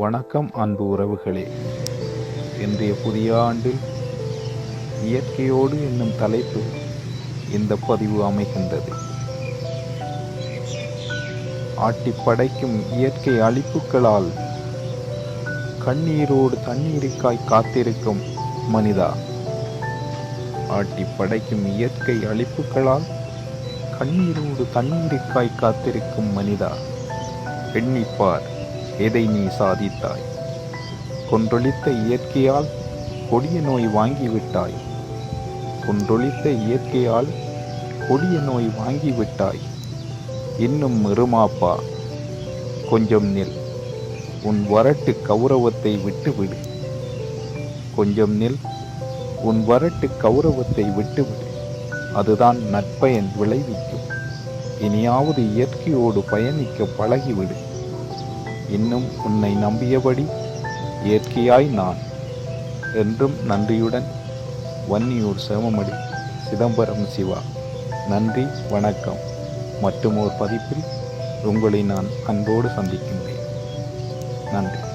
வணக்கம் அன்பு உறவுகளே. இன்றைய புதிய ஆண்டில் இயற்கையோடு என்னும் தலைப்பு இந்த பதிவு அமைகின்றது. ஆட்டி படைக்கும் இயற்கை அழிப்புகளால் கண்ணீரோடு தண்ணீருக்காய் காத்திருக்கும் மனிதா. ஆட்டி படைக்கும் இயற்கை அழிப்புகளால் கண்ணீரோடு தண்ணீருக்காய் காத்திருக்கும் மனிதா, எண்ணிப்பார் எதை நீ சாதித்தாய். கொன்றொழித்த இயற்கையால் கொடிய நோய் வாங்கிவிட்டாய். கொன்றொழித்த இயற்கையால் கொடிய நோய் வாங்கிவிட்டாய். இன்னும் இருமாப்பா, கொஞ்சம் நில். உன் வரட்டு கௌரவத்தை விட்டுவிடு. கொஞ்சம் நில். உன் வரட்டு கௌரவத்தை விட்டுவிடு. அதுதான் நற்பயன் விளைவிக்கும். இனியாவது இயற்கையோடு பயணிக்க பழகிவிடு. இன்னும் உன்னை நம்பியபடி இயற்கையாய் நான். என்றும் நன்றியுடன் வன்னியூர் சேமமடி சிதம்பரம் சிவா. நன்றி, வணக்கம். மற்றும் ஒரு பதிப்பில் உங்களை நான் அன்போடு சந்திக்கின்றேன். நன்றி.